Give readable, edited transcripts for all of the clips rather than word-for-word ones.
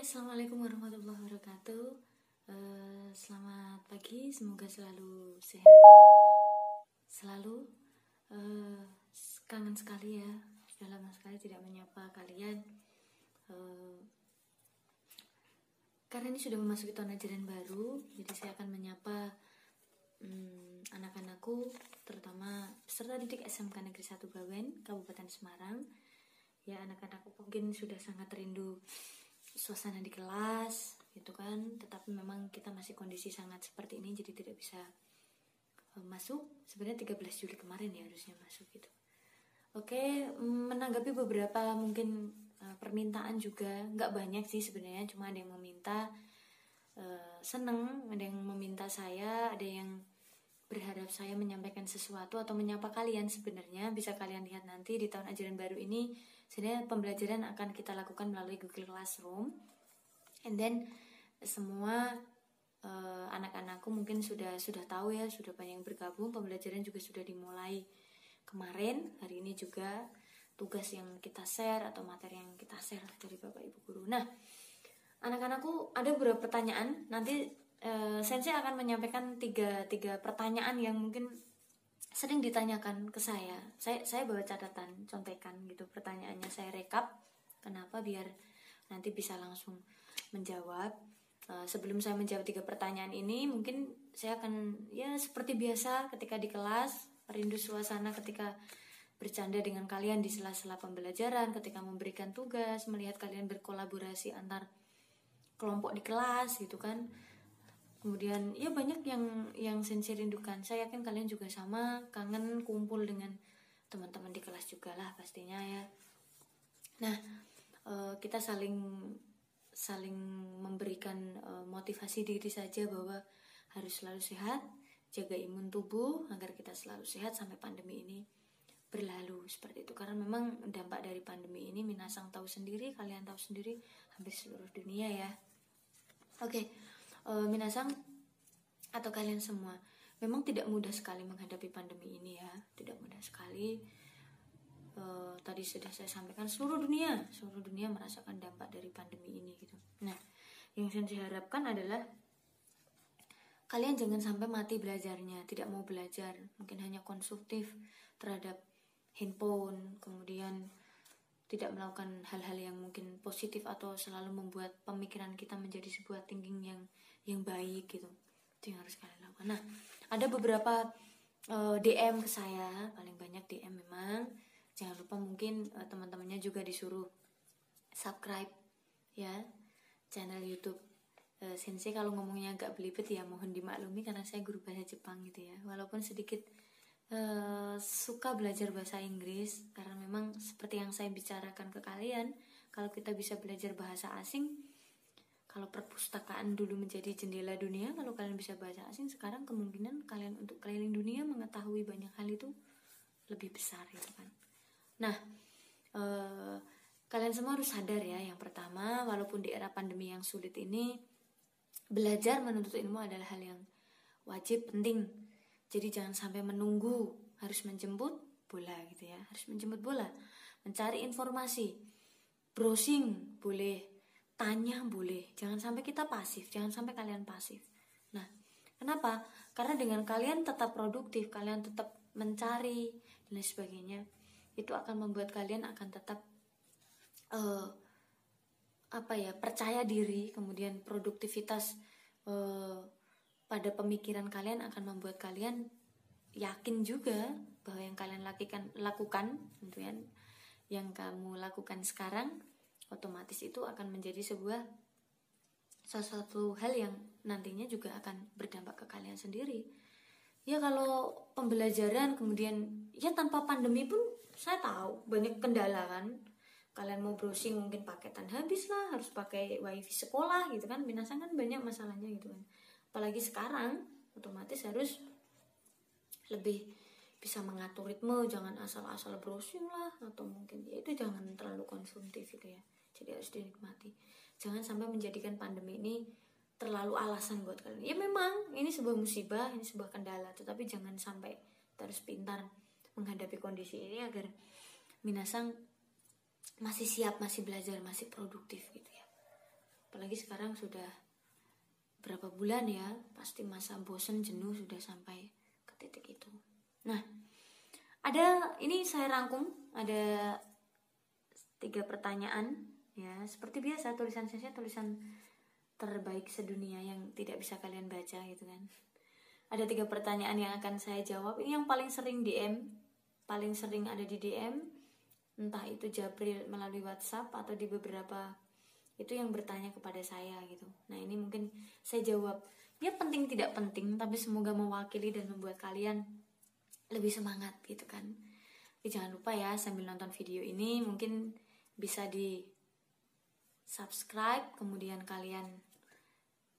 Assalamualaikum warahmatullahi wabarakatuh. Selamat pagi, semoga selalu sehat. Selalu kangen sekali ya, sudah lama sekali tidak menyapa kalian. Karena ini sudah memasuki tahun ajaran baru, jadi saya akan menyapa anak-anakku, terutama peserta didik SMK Negeri 1 Bawen, Kabupaten Semarang. Ya, anak-anakku mungkin sudah sangat rindu suasana di kelas gitu kan, tetapi memang kita masih kondisi sangat seperti ini, jadi tidak bisa masuk. Sebenarnya 13 Juli kemarin ya harusnya masuk gitu. Oke, menanggapi beberapa mungkin permintaan juga, nggak banyak sih sebenarnya, cuma ada yang meminta, seneng, ada yang meminta saya, ada yang berharap saya menyampaikan sesuatu atau menyapa kalian. Sebenarnya bisa kalian lihat nanti di tahun ajaran baru ini, sebenarnya pembelajaran akan kita lakukan melalui Google Classroom, and then semua anak-anakku mungkin sudah tahu ya, sudah banyak yang bergabung. Pembelajaran juga sudah dimulai kemarin, hari ini juga tugas yang kita share atau materi yang kita share dari Bapak Ibu Guru. Nah, anak-anakku ada beberapa pertanyaan. Nanti Sensei akan menyampaikan tiga pertanyaan yang mungkin sering ditanyakan ke saya. Saya bawa catatan, contekan gitu pertanyaannya, saya rekap. Kenapa? Biar nanti bisa langsung menjawab. Sebelum saya menjawab 3 pertanyaan ini, mungkin saya akan ya seperti biasa ketika di kelas, rindu suasana ketika bercanda dengan kalian di sela-sela pembelajaran, ketika memberikan tugas, melihat kalian berkolaborasi antar kelompok di kelas gitu kan. Kemudian ya banyak yang Sensei rindukan. Saya yakin kalian juga sama, kangen kumpul dengan teman-teman di kelas juga lah pastinya ya. Nah, kita saling memberikan motivasi diri saja bahwa harus selalu sehat, jaga imun tubuh agar kita selalu sehat sampai pandemi ini berlalu, seperti itu. Karena memang dampak dari pandemi ini minasang tahu sendiri, kalian tahu sendiri, hampir seluruh dunia ya. Oke, minasang atau kalian semua, memang tidak mudah sekali menghadapi pandemi ini ya, tidak mudah sekali. Tadi sudah saya sampaikan, seluruh dunia merasakan dampak dari pandemi ini gitu. Nah, yang saya harapkan adalah kalian jangan sampai mati belajarnya, tidak mau belajar, mungkin hanya konsumtif terhadap handphone, kemudian tidak melakukan hal-hal yang mungkin positif atau selalu membuat pemikiran kita menjadi sebuah thinking yang baik gitu. Itu yang harus kalian lakukan. Nah, ada beberapa DM ke saya, paling banyak DM memang. Jangan lupa mungkin teman-temannya juga disuruh subscribe ya channel YouTube Sensei. Kalau ngomongnya agak belibet ya mohon dimaklumi karena saya guru bahasa Jepang gitu ya. Walaupun sedikit suka belajar bahasa Inggris, karena memang seperti yang saya bicarakan ke kalian, kalau kita bisa belajar bahasa asing, kalau perpustakaan dulu menjadi jendela dunia, kalau kalian bisa bahasa asing, sekarang kemungkinan kalian untuk keliling dunia mengetahui banyak hal itu lebih besar gitu kan. Nah, kalian semua harus sadar ya, yang pertama, walaupun di era pandemi yang sulit ini, belajar menuntut ilmu adalah hal yang wajib, penting. Jadi jangan sampai menunggu, harus menjemput bola gitu ya, harus menjemput bola, mencari informasi, browsing boleh, tanya boleh, jangan sampai kita pasif, jangan sampai kalian pasif. Nah, kenapa? Karena dengan kalian tetap produktif, kalian tetap mencari dan lain sebagainya, itu akan membuat kalian akan tetap percaya diri, kemudian produktivitas pada pemikiran kalian akan membuat kalian yakin juga bahwa yang kalian lakukan tentunya yang kamu lakukan sekarang otomatis itu akan menjadi salah satu hal yang nantinya juga akan berdampak ke kalian sendiri. Ya kalau pembelajaran kemudian ya tanpa pandemi pun saya tahu banyak kendala kan. Kalian mau browsing mungkin paketan habis lah, harus pakai wifi sekolah gitu kan. Minasang kan banyak masalahnya gitu kan. Apalagi sekarang otomatis harus lebih bisa mengatur ritme, jangan asal-asal browsing lah, atau mungkin ya itu jangan terlalu konsumtif gitu ya. Jadi harus dinikmati. Jangan sampai menjadikan pandemi ini terlalu alasan buat kalian. Ya memang ini sebuah musibah, ini sebuah kendala, tetapi jangan sampai terus pintar menghadapi kondisi ini agar minasang masih siap, masih belajar, masih produktif gitu ya. apalagi sekarang sudah berapa bulan ya, pasti masa bosen jenuh sudah sampai ke titik itu. Nah, ini saya rangkum ada 3 pertanyaan ya, seperti biasa tulisan saya tulisan terbaik sedunia yang tidak bisa kalian baca gitu kan. Ada 3 pertanyaan yang akan saya jawab. Ini yang paling sering paling sering ada di DM, entah itu Jabril melalui WhatsApp atau di beberapa itu yang bertanya kepada saya gitu. Nah, ini mungkin saya jawab. Ya penting tidak penting, tapi semoga mewakili dan membuat kalian lebih semangat gitu kan. Tapi jangan lupa ya, sambil nonton video ini mungkin bisa di subscribe, kemudian kalian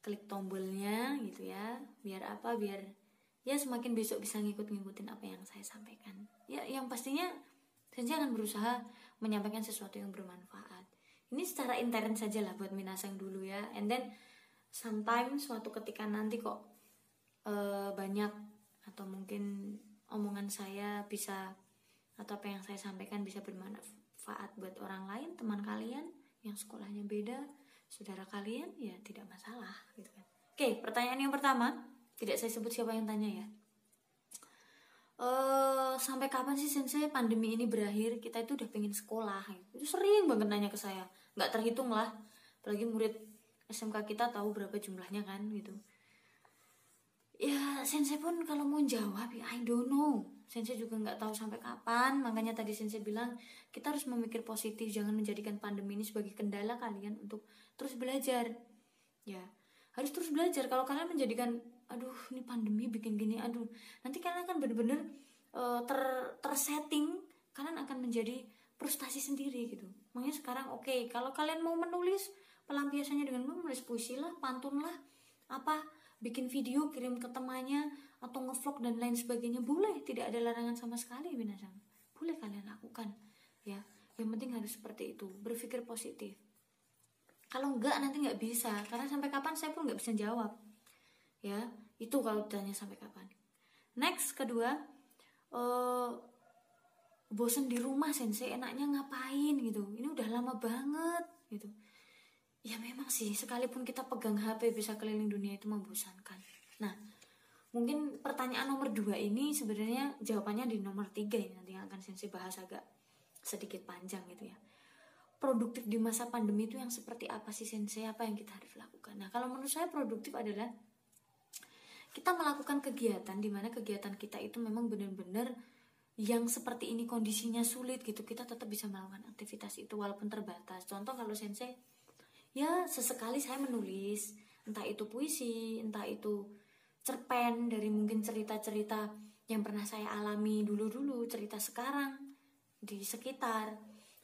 klik tombolnya gitu ya. Biar apa? Biar ya semakin besok bisa ngikutin apa yang saya sampaikan. Ya yang pastinya saya akan berusaha menyampaikan sesuatu yang bermanfaat. Ini secara intern saja lah buat minasang dulu ya. And then sometimes suatu ketika nanti kok banyak atau mungkin omongan saya bisa atau apa yang saya sampaikan bisa bermanfaat buat orang lain, teman kalian yang sekolahnya beda, saudara kalian, ya tidak masalah gitu kan. Oke, pertanyaan yang pertama, tidak saya sebut siapa yang tanya ya. Sampai kapan sih Sensei pandemi ini berakhir? Kita itu udah pengen sekolah gitu. Itu sering banget nanya ke saya, nggak terhitung lah, apalagi murid SMK kita tahu berapa jumlahnya kan gitu. Ya Sensei pun kalau mau jawab ya I don't know, Sensei juga nggak tahu sampai kapan. Makanya tadi Sensei bilang kita harus memikir positif, jangan menjadikan pandemi ini sebagai kendala kalian untuk terus belajar. Ya harus terus belajar. Kalau kalian menjadikan aduh ini pandemi bikin gini, aduh nanti kalian akan benar-benar tersetting, kalian akan menjadi frustasi sendiri gitu. Makanya sekarang oke, kalau kalian mau menulis, pelampiasannya dengan menulis puisi lah, pantun lah, apa, bikin video kirim ke temannya atau ngevlog dan lain sebagainya, boleh, tidak ada larangan sama sekali minasang, boleh kalian lakukan ya. Yang penting harus seperti itu, berpikir positif. Kalau enggak nanti nggak bisa, karena sampai kapan saya pun nggak bisa jawab ya. Itu kalau ditanya sampai kapan. Next, kedua, bosen di rumah Sensei, enaknya ngapain gitu, ini udah lama banget gitu. Ya memang sih, sekalipun kita pegang HP bisa keliling dunia itu membosankan. Nah, mungkin pertanyaan nomor 2 ini sebenarnya jawabannya di nomor 3 ini, nanti yang akan Sensei bahas agak sedikit panjang gitu ya. Produktif di masa pandemi itu yang seperti apa sih Sensei, apa yang kita harus lakukan? Nah, kalau menurut saya produktif adalah kita melakukan kegiatan di mana kegiatan kita itu memang benar-benar yang seperti ini kondisinya sulit gitu, kita tetap bisa melakukan aktivitas itu walaupun terbatas. Contoh kalau Sensei, ya sesekali saya menulis, entah itu puisi, entah itu cerpen dari mungkin cerita-cerita yang pernah saya alami dulu-dulu, cerita sekarang di sekitar,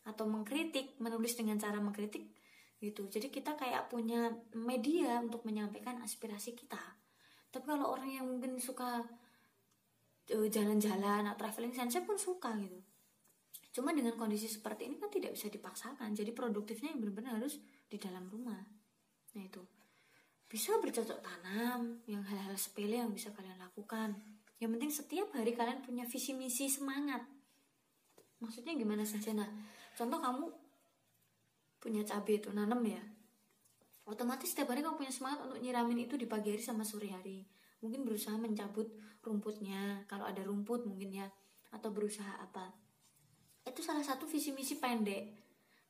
atau mengkritik, menulis dengan cara mengkritik gitu. Jadi kita kayak punya media untuk menyampaikan aspirasi kita. Tapi kalau orang yang mungkin suka jalan-jalan atau traveling, saya pun suka gitu. Cuma dengan kondisi seperti ini kan tidak bisa dipaksakan. Jadi produktifnya yang benar-benar harus di dalam rumah. Nah itu bisa bercocok tanam, yang hal-hal sepele yang bisa kalian lakukan. Yang penting setiap hari kalian punya visi misi semangat. Maksudnya gimana saja? Nah, contoh kamu punya cabai itu nanam ya, otomatis setiap hari kamu punya semangat untuk nyiramin itu di pagi hari sama sore hari. Mungkin berusaha mencabut rumputnya kalau ada rumput mungkin ya, atau berusaha apa. Itu salah satu visi misi pendek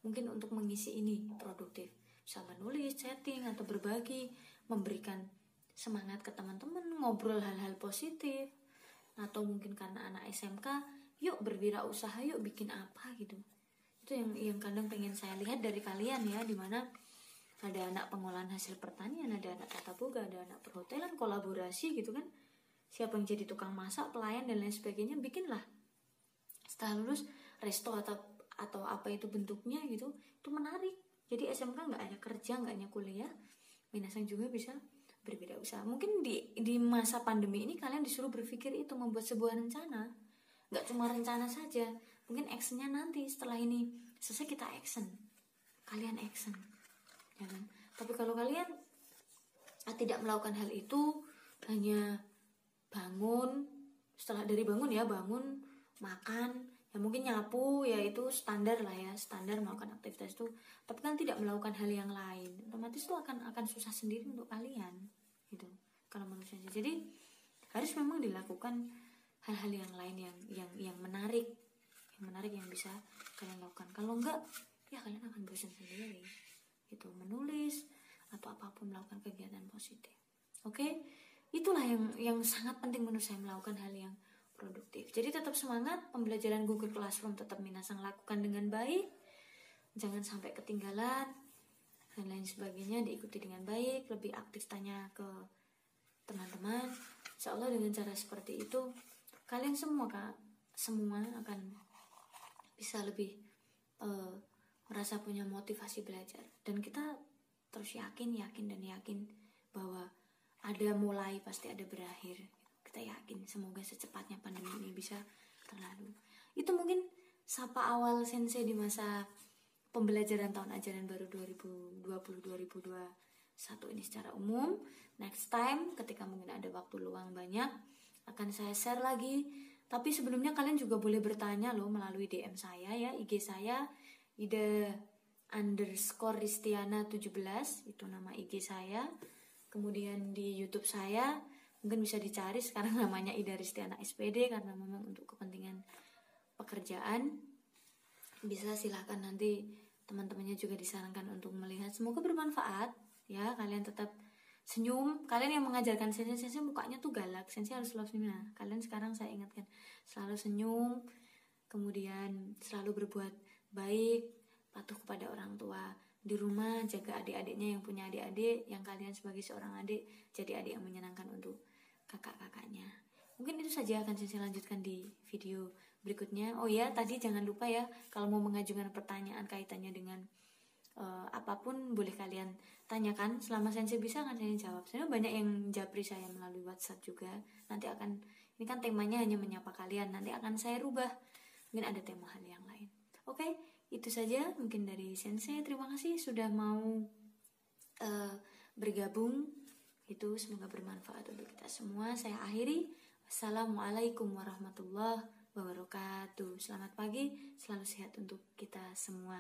mungkin untuk mengisi ini produktif. Bisa menulis, chatting, atau berbagi, memberikan semangat ke teman-teman, ngobrol hal-hal positif. Atau mungkin karena anak SMK, yuk berwirausaha, yuk bikin apa gitu. Itu yang kadang pengen saya lihat dari kalian ya, dimana ada anak pengolahan hasil pertanian, ada anak tata boga, ada anak perhotelan, kolaborasi gitu kan. Siapa yang jadi tukang masak, pelayan dan lain sebagainya, bikinlah. Setelah lulus resto atau apa itu bentuknya gitu, itu menarik. Jadi SMK nggak hanya kerja, nggak hanya kuliah, minasang juga bisa berwirausaha. Mungkin di masa pandemi ini kalian disuruh berpikir itu, membuat sebuah rencana. Nggak cuma rencana saja, mungkin actionnya nanti setelah ini selesai kita action, kalian action ya kan? Tapi kalau kalian tidak melakukan hal itu, hanya bangun, setelah dari bangun ya bangun, makan, Ya mungkin nyapu ya itu standar lah ya, standar melakukan aktivitas itu, tapi kan tidak melakukan hal yang lain, otomatis itu akan susah sendiri untuk kalian gitu kalau menurut saya. Jadi harus memang dilakukan hal-hal yang lain yang menarik yang bisa kalian lakukan. Kalau enggak ya kalian akan bosan sendiri gitu, menulis atau apapun, melakukan kegiatan positif. Oke, itulah yang sangat penting menurut saya, melakukan hal yang produktif. Jadi tetap semangat, pembelajaran Google Classroom tetap minasang lakukan dengan baik, jangan sampai ketinggalan dan lain sebagainya, diikuti dengan baik, lebih aktif tanya ke teman-teman. Insya Allah dengan cara seperti itu kalian semua akan bisa lebih merasa punya motivasi belajar, dan kita terus yakin bahwa ada mulai pasti ada berakhir. Kita yakin semoga secepatnya pandemi ini bisa terlalu. Itu mungkin sapa awal sensei di masa pembelajaran tahun ajaran baru 2020-2021 ini secara umum. Next time ketika mungkin ada waktu luang banyak akan saya share lagi. Tapi sebelumnya kalian juga boleh bertanya loh melalui DM saya ya, IG saya ida_ristiana17 itu nama IG saya. Kemudian di YouTube saya mungkin bisa dicari sekarang namanya Ida Ristiana SPD, karena memang untuk kepentingan pekerjaan. Bisa silahkan, nanti teman-temannya juga disarankan untuk melihat. Semoga bermanfaat ya, kalian tetap senyum. Kalian yang mengajarkan sensei mukanya tuh galak, sensei harus selalu senyum. Nah, kalian sekarang saya ingatkan selalu senyum, kemudian selalu berbuat baik, patuh kepada orang tua. Di rumah jaga adik-adiknya yang punya adik-adik, yang kalian sebagai seorang adik jadi adik yang menyenangkan untuk kakak-kakaknya. Mungkin itu saja, akan saya lanjutkan di video berikutnya. Oh ya, tadi jangan lupa ya, kalau mau mengajukan pertanyaan kaitannya dengan apapun boleh kalian tanyakan. Selama sensei bisa akan saya jawab. Sebenarnya banyak yang japri saya melalui WhatsApp juga. Nanti ini kan temanya hanya menyapa kalian, nanti akan saya rubah, mungkin ada tema hal yang lain. Oke, itu saja mungkin dari sensei. Terima kasih sudah mau bergabung. Itu semoga bermanfaat untuk kita semua. Saya akhiri. Wassalamualaikum warahmatullahi wabarakatuh. Selamat pagi, selalu sehat untuk kita semua.